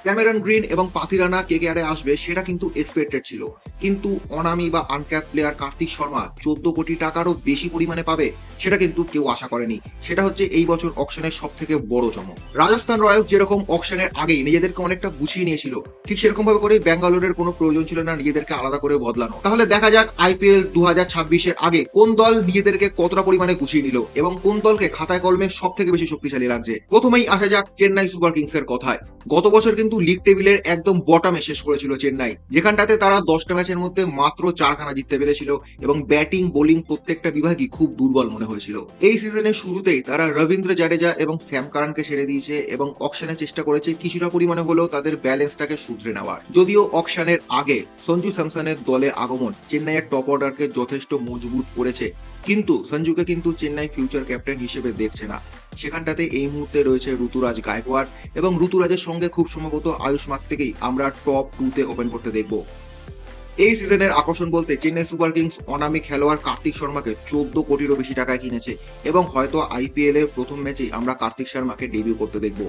Cameron green এবং পাথিরানা কেকেআরে আসবে সেটা কিন্তু এক্সপেক্টেড ছিল, কিন্তু অনামি বা আনক্যাপ প্লেয়ার কার্তিক শর্মা 14 কোটি টাকারও বেশি পরিমাণে পাবে সেটা কিন্তু কেউ আশা করেনি। সেটা হচ্ছে এই বছর অকশনের সব থেকে বড় চমক। রাজস্থান রয়্যালস যেরকম অকশনের আগেই নিজেদেরকে অনেকটা গুছিয়ে নিয়েছিল, ঠিক সেরকম ভাবে করে ব্যাঙ্গালোরের কোনো প্রয়োজন ছিল না নিজেদেরকে আলাদা করে বদলানো। তাহলে দেখা যাক আইপিএল 2026-এর আগে কোন দল নিজেদেরকে কতটা পরিমাণে গুছিয়ে নিল এবং কোন দলকে খাতায় কলমে সব থেকে বেশি শক্তিশালী লাগছে। প্রথমেই আসা যাক চেন্নাই সুপার কিংস এর কথায়। গত বছর কিন্তু লিগ টেবিলের একদম বটমে শেষ করেছিল চেন্নাই, যেখানটাতে তারা 10টা ম্যাচের মধ্যে মাত্র 4খানা জিততে পেরেছিল এবং ব্যাটিং বোলিং প্রত্যেকটা বিভাগই খুব দুর্বল মনে হয়েছিল। এই সিজনের শুরুতেই তারা রবীন্দ্র জাডেজা এবং স্যাম কারানকে ছেড়ে দিয়েছে এবং অকশনের চেষ্টা করেছে কিছুটা পরিমাণে হলেও তাদের ব্যালেন্সটাকে শুধরে নেওয়ার। যদিও অকশনের আগে সঞ্জু স্যামসনের দলে আগমন চেন্নাইয়ের টপ অর্ডারকে যথেষ্ট মজবুত করেছে, কিন্তু সঞ্জুকে কিন্তু চেন্নাই ফিউচার ক্যাপ্টেন হিসেবে দেখছে না। সেখানটাতে এই মুহূর্তে রয়েছে ঋতুরাজ গায়কোয়াড় এবং ঋতুরাজের সঙ্গে খুব সম্ভবত আয়ুষ মাত্রেকেই আমরা টপ 2-তে ওপেন করতে দেখব। এই সিজনের আকর্ষণ বলতে চেন্নাই সুপার কিংস অনামি খেলোয়াড় কার্তিক শর্মাকে 14 কোটিরও বেশি টাকায় কিনেছে এবং হয়তো আইপিএল এর প্রথম ম্যাচেই আমরা কার্তিক শর্মাকে ডেবিউ করতে দেখব।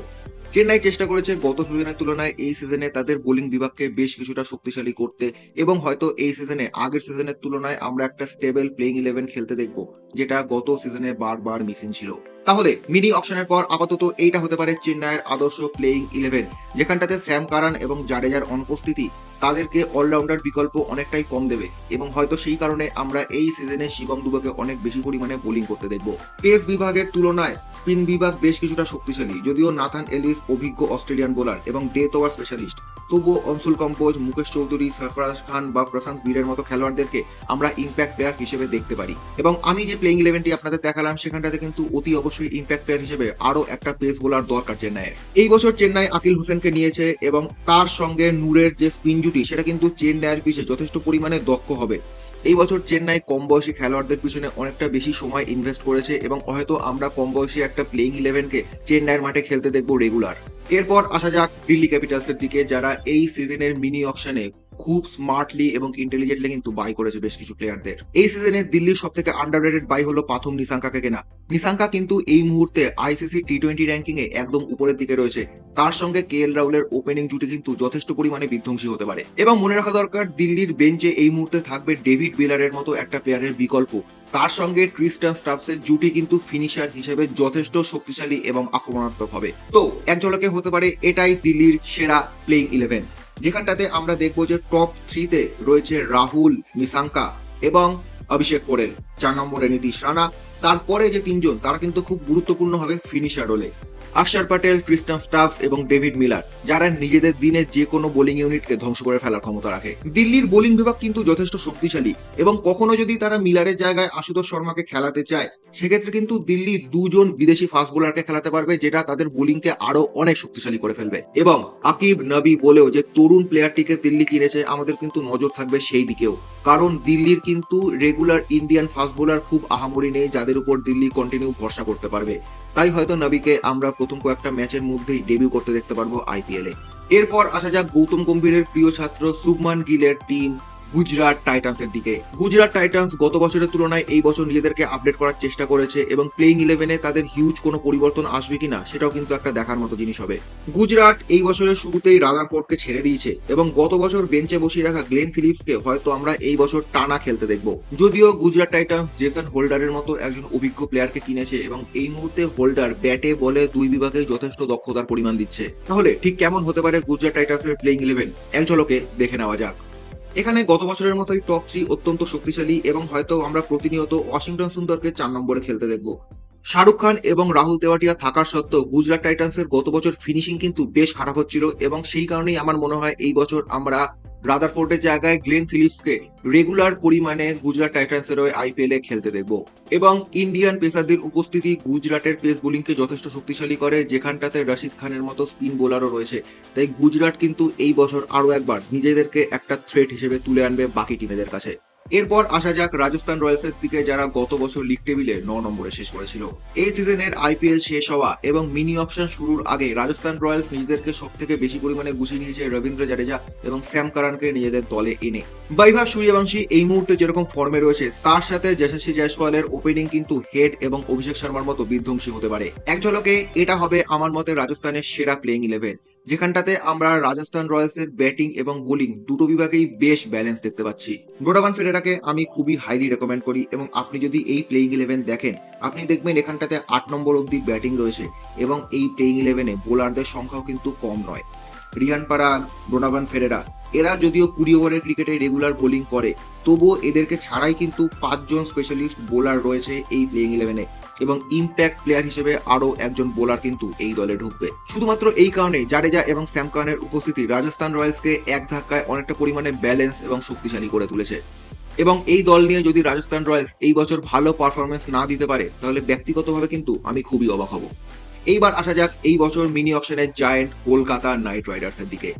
চেন্নাই চেষ্টা করেছে গত সিজনের তুলনায় এই সিজনে তাদের বোলিং বিভাগকে বেশ কিছুটা শক্তিশালী করতে এবং হয়তো এই সিজনে আগের সিজনের তুলনায় আমরা একটা স্টেবল প্লেইং 11 খেলতে দেখব, যেটা গত সিজনে বারবার মিসিং ছিল। তাহলে মিনি অকশনের পর আপাতত এইটা হতে পারে চেন্নাইয়ের আদর্শ প্লেইং 11, যেখানটাতে স্যাম কারান এবং জাডেজার অনুপস্থিতি তাদেরকে অলরাউন্ডার বিকল্প অনেকটাই কম দেবে এবং হয়তো সেই কারণে আমরা এই সিজনে শিবম দুবেকে অনেক বেশি পরিমাণে বোলিং করতে দেখব। পেস বিভাগের তুলনায় স্পিন বিভাগ বেশ কিছুটা শক্তিশালী, যদিও নাথান এলিস অভিজ্ঞ অস্ট্রেলিয়ান বোলার এবং ডেথ ওভার স্পেশালিস্ট, তবুও অনসুল কম্পোজ, মুকেশ চৌধুরী, সরফরাজ খান বা প্রশান্ত বীরের মতো খেলোয়াড়দেরকে আমরা ইম্প্যাক্ট প্লেয়ার হিসেবে দেখতে পারি। এবং আমি যে প্লেইং 11টি আপনাদের দেখালাম সেখানটাতে কিন্তু অতি অবশ্যই ইম্প্যাক্ট প্লেয়ার হিসেবে আরো একটা পেস বোলার দরকার চেন্নাইয়ের। এই বছর চেন্নাই আকিল হোসেনকে নিয়েছে এবং তার সঙ্গে নূরের যে স্পিন জুটি সেটা কিন্তু চেন্নাইয়ের পিছে যথেষ্ট পরিমাণে দক্ষ হবে। এই বছর চেন্নাই কম বয়সী খেলোয়াড়দের পিছনে অনেকটা বেশি সময় ইনভেস্ট করেছে এবং হয়তো আমরা কম বয়সী একটা প্লেইং 11কে চেন্নাইয়ের মাঠে খেলতে দেখবো রেগুলার। এরপর আসা যাক দিল্লি ক্যাপিটালসের দিকে, যারা এই সিজনের মিনি অকশনে খুব স্মার্টলি এবং ইন্টেলিজেন্টলি কিন্তু বাই করেছে বেশ কিছু প্লেয়ারদের। এই সিজনে দিল্লির সব থেকে আন্ডাররেটেড বাই হলো প্রথম নিসাঙ্কাকে কেনা। নিসাঙ্কা কিন্তু এই মুহূর্তে আইসিসি টি20 র্যাঙ্কিং এ একদম উপরের দিকে রয়েছে। তার সঙ্গে কেএল রাহুলের ওপেনিং জুটি কিন্তু যথেষ্ট পরিমাণে বিধ্বংসী হতে পারে এবং মনে রাখা দরকার দিল্লির বেঞ্চে এই মুহূর্তে থাকবে ডেভিড বেলারের মতো একটা প্লেয়ারের বিকল্প। তার সঙ্গে ট্রিস্টান স্টাফসের জুটি কিন্তু ফিনিশার হিসেবে যথেষ্ট শক্তিশালী এবং আক্রমণাত্মক হবে। তো এক ঝলকে হতে পারে এটাই দিল্লির সেরা প্লেইং 11, যেখানটাতে আমরা দেখবো যে টপ 3-তে রয়েছে রাহুল, নিসাঙ্কা এবং অভিষেক পোরেল, 4 নম্বরে নীতিশ রানা। তারপরে যে তিনজন তারা কিন্তু খুব গুরুত্বপূর্ণ হবে ফিনিশার রোলে, অক্ষর প্যাটেল, ট্রিস্টান স্টাফস এবং ডেভিড মিলার, যারা নিজেদের দিনে যে কোনো বোলিং ইউনিটকে ধ্বংস করে ফেলার ক্ষমতা রাখে। দিল্লির বোলিং বিভাগ কিন্তু যথেষ্ট শক্তিশালী এবং কখনো যদি তারা মিলারের জায়গায় আশুতোষ শর্মাকে খেলাতে চায় সেক্ষেত্রে কিন্তু দিল্লি দুজন বিদেশি ফাস্ট বোলারকে খেলাতে পারবে, যেটা তাদের বোলিংকে আরো অনেক শক্তিশালী করে ফেলবে। এবং আকিব নবী বলেও যে তরুণ প্লেয়ারটিকে দিল্লি কিনেছে, আমাদের কিন্তু নজর থাকবে সেই দিকেও, কারণ দিল্লির কিন্তু রেগুলার ইন্ডিয়ান ফাস্ট বোলার খুব আহামরি নেই যাদের উপর দিল্লি কন্টিনিউ ভরসা করতে পারবে। তাই হয়তো নবীকে আমরা প্রথম কয়েকটা ম্যাচের মধ্যেই ডেবিউ করতে দেখতে পারবো আইপিএল এ। এরপর আসা যাক গৌতম গম্ভীরের প্রিয় ছাত্র শুভমান গিলের টিম গুজরাট টাইটান্সের দিকে। গুজরাট টাইটান্স গত বছরের তুলনায় এই বছর নিজেদেরকে আপডেট করার চেষ্টা করেছে এবং প্লেইং 11-এ তাদের হিউজ কোনো পরিবর্তন আসবে কিনা সেটাও কিন্তু একটা দেখার মতো জিনিস হবে। গুজরাট এই বছরের শুরুতেই রাদারফোর্ডকে ছেড়ে দিয়েছে এবং গত বছর বেঞ্চে বসিয়ে রাখা গ্লেন ফিলিপসকে হয়তো আমরা এই বছর টানা খেলতে দেখব। যদিও গুজরাট টাইটান্স জেসন হোল্ডারের মতো একজন অভিজ্ঞ প্লেয়ারকে কিনেছে এবং এই মুহূর্তে হোল্ডার ব্যাটে বলে দুই বিভাগে যথেষ্ট দক্ষতার পরিমাণ দিচ্ছে। তাহলে ঠিক কেমন হতে পারে গুজরাট টাইটান্সের প্লেইং 11, এক ঝলকে দেখে নেওয়া যাক। এখানে গত বছরের মতোই টপ 3 অত্যন্ত শক্তিশালী এবং হয়তো আমরা প্রতিনিয়ত ওয়াশিংটন সুন্দরকে 4 নম্বরে খেলতে দেখব। শাহরুখ খান এবং রাহুল তেওয়াটিয়া থাকার সত্ত্বেও গুজরাট টাইটান্সের গত বছর ফিনিশিং কিন্তু বেশ খারাপ হচ্ছিল এবং সেই কারণেই আমার মনে হয় এই বছর আমরা রাদারফোর্ডের জায়গায় গ্লেন ফিলিপসকে রেগুলার পরিমাণে গুজরাট টাইটান্সের হয়ে আইপিএল এ খেলতে দেখব। এবং ইন্ডিয়ান পেসারদের উপস্থিতি গুজরাটের পেস বোলিংকে যথেষ্ট শক্তিশালী করে, যেখানটাতে রশিদ খানের মতো স্পিন বোলারও রয়েছে। তাই গুজরাট কিন্তু এই বছর আরো একবার নিজেদেরকে একটা থ্রেট হিসেবে তুলে আনবে বাকি টিমেদের কাছে। এরপর আসা যাক রাজস্থান রয়্যালসের দিকে, যারা গত বছর লিগ টেবিলে 9 নম্বরে শেষ করেছিল। এই সিজনের আইপিএল শেষ হওয়া এবং মিনি অকশন শুরুর আগে রাজস্থান রয়্যালস নিজেদেরকে সব থেকে বেশি পরিমাণে গুছিয়ে নিয়েছে রবীন্দ্র জাডেজা এবং স্যাম কারানকে নিজেদের দলে এনে। বৈভব সূর্যবংশী এই মুহূর্তে যেরকম ফর্মে রয়েছে তার সাথে যশস্বী জয়সওয়ালের ওপেনিং কিন্তু হেড এবং অভিষেক শর্মার মতো বিধ্বংসী হতে পারে। এক ঝলকে এটা হবে আমার মতে রাজস্থানের সেরা প্লেইং 11। যেখানটাতে আমরা রাজস্থান রয়্যালসের ব্যাটিং এবং বোলিং দুটো বিভাগেই বেশ ব্যালেন্স দেখতে পাচ্ছি। ডোনাভান ফেরেরাকে আমি খুবই হাইলি রেকমেন্ড করি এবং আপনি যদি এই প্লেইং ইলেভেন দেখেন, আপনি দেখবেন এখানটাতে 8 নম্বর অব্দি ব্যাটিং রয়েছে এবং এই প্লেইং ইলেভেনে বোলারদের সংখ্যাও কিন্তু কম নয়। রিয়ান পারাগ, ডোনাভান ফেরেরা এরা যদিও 20 ওভারের ক্রিকেটে রেগুলার বোলিং করে, তবুও এদেরকে ছাড়াই কিন্তু 5 জন স্পেশালিস্ট বোলার রয়েছে এই প্লেইং ইলেভেনে এবং ইম্প্যাক্ট প্লেয়ার হিসেবে আরো একজন বোলার কিন্তু এই দলে ঢুকবে। শুধুমাত্র এই কারণে জাডেজা এবং স্যাম কার্নের উপস্থিতি রাজস্থান রয়্যালসকে এক ধাক্কায় অনেকটা পরিমাণে ব্যালেন্স এবং শক্তিশালী করে তুলেছে। এবং এই দল নিয়ে যদি রাজস্থান রয়্যালস এই বছর ভালো পারফরমেন্স না দিতে পারে, তাহলে ব্যক্তিগতভাবে কিন্তু আমি খুবই অবাক হব। এইবার আসা যাক এই বছর মিনি অকশনের জায়ান্ট কলকাতা নাইট রাইডার্সের দিকে।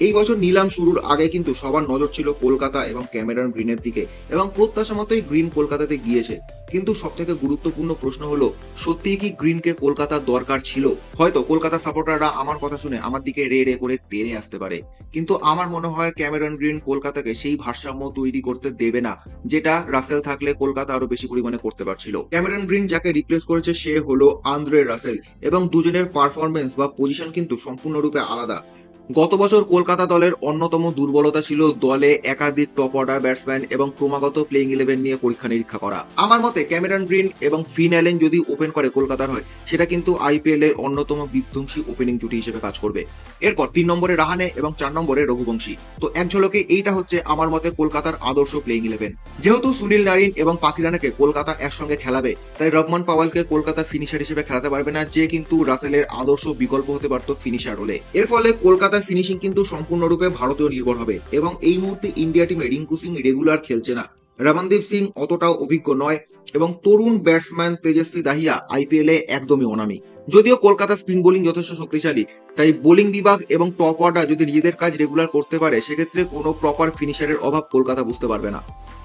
এই বছর নিলাম শুরুর আগে কিন্তু সবার নজর ছিল কলকাতা এবং ক্যামেরন গ্রিনের দিকে এবং প্রত্যাশা মতোই গ্রিন কলকাতাতে গিয়েছে। কিন্তু সব থেকে গুরুত্বপূর্ণ প্রশ্ন হলো, সত্যিই কি গ্রিনকে কলকাতার দরকার ছিল? হয়তো কলকাতা সাপোর্টাররা আমার কথা শুনে আমার দিকে রে রে করে তেড়ে আসতে পারে, কিন্তু আমার মনে হয় ক্যামেরন গ্রিন কলকাতাকে সেই ভারসাম্য তৈরি করতে দেবে না যেটা রাসেল থাকলে কলকাতা আরো বেশি পরিমাণে করতে পারছিল। ক্যামেরন গ্রিন যাকে রিপ্লেস করেছে সে হলো আন্দ্রে রাসেল এবং দুজনের পারফরমেন্স বা পজিশন কিন্তু সম্পূর্ণরূপে আলাদা। গত বছর কলকাতা দলের অন্যতম দুর্বলতা ছিল দলে একাধিক টপ অর্ডার ব্যাটসম্যান এবং ক্রমাগত প্লেইং ইলেভেন নিয়ে পরীক্ষা নিরীক্ষা করা। আমার মতে ক্যামেরন গ্রিন এবং ফিন অ্যালেন যদি ওপেন করে কলকাতার হয়, সেটা কিন্তু আইপিএল এর অন্যতম বিধ্বংসী ওপেনিং জুটি হিসেবে কাজ করবে। এরপর 3 নম্বরে রাহানে এবং 4 নম্বরে রঘুবংশী। তো এক ঝলকে এইটা হচ্ছে আমার মতে কলকাতার আদর্শ প্লেইং ইলেভেন। যেহেতু সুনীল নারিন এবং পাথিরানাকে কলকাতা একসঙ্গে খেলাবে, তাই রহমান পাওয়ালকে কলকাতা ফিনিশার হিসেবে খেলাতে পারবে না, যে কিন্তু রাসেলের আদর্শ বিকল্প হতে পারত ফিনিশার রোলে। এর ফলে কলকাতার ফিনিশিং কিন্তু সম্পূর্ণরূপে ভারতীয় নির্ভর হবে এবং এই মুহূর্তে ইন্ডিয়া টিমে রিঙ্কু সিং রেগুলার খেলছে না, রমনদীপ সিং অতটাও অভিজ্ঞ নয় এবং তরুণ ব্যাটসম্যান তেজস্বী দাহিয়া আইপিএল এ একদমই অনামি। যদিও কলকাতা স্পিন বোলিং যথেষ্ট শক্তিশালী, তাই বোলিং বিভাগ এবং টপ অর্ডার যদি নিজেদের কাজ রেগুলার করতে পারে, সেক্ষেত্রে কোনো প্রপার ফিনিশারের অভাব কলকাতা বুঝতে পারবে না।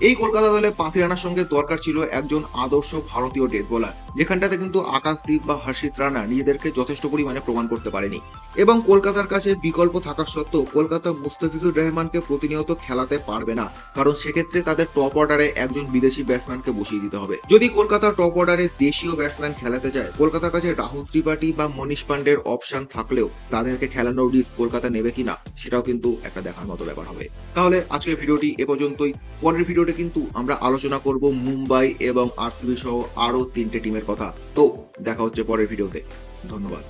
এই কলকাতা দলে পাথিরানার সঙ্গে দরকার ছিল একজন আদর্শ ভারতীয় ডেথ বোলার, যেখানটাতে কিন্তু আকাশদীপ বা হর্ষিত রানা নিজেদেরকে যথেষ্ট পরিমাণে প্রমাণ করতে পারেনি এবং কলকাতার কাছে বিকল্প থাকা সত্ত্বেও কলকাতা মুস্তাফিজুর রহমানকে প্রতিনিয়ত খেলাতে পারবে না, কারণ সেক্ষেত্রে তাদের টপ অর্ডারে একজন বিদেশি ব্যাটসম্যানকে বসিয়ে দিতে হবে। যদি কলকাতা টপ অর্ডারে দেশীয় ব্যাটসম্যান খেলাতে যায়, কলকাতার কাছে রাহুল ত্রিপাঠী বা মনীষ পান্ডের অপশন থাকলেও তাদেরকে খেলানোর রিস্ক কলকাতা নেবে কিনা, সেটাও কিন্তু একটা দেখার মতো ব্যাপার হবে। তাহলে আজকের ভিডিওটি এ পর্যন্তই। পরের ভিডিওতে কিন্তু আমরা আলোচনা করব মুম্বাই এবং আরসিবি সহ আরো 3টে টিমের কথা। তো দেখা হচ্ছে পরের ভিডিওতে। ধন্যবাদ।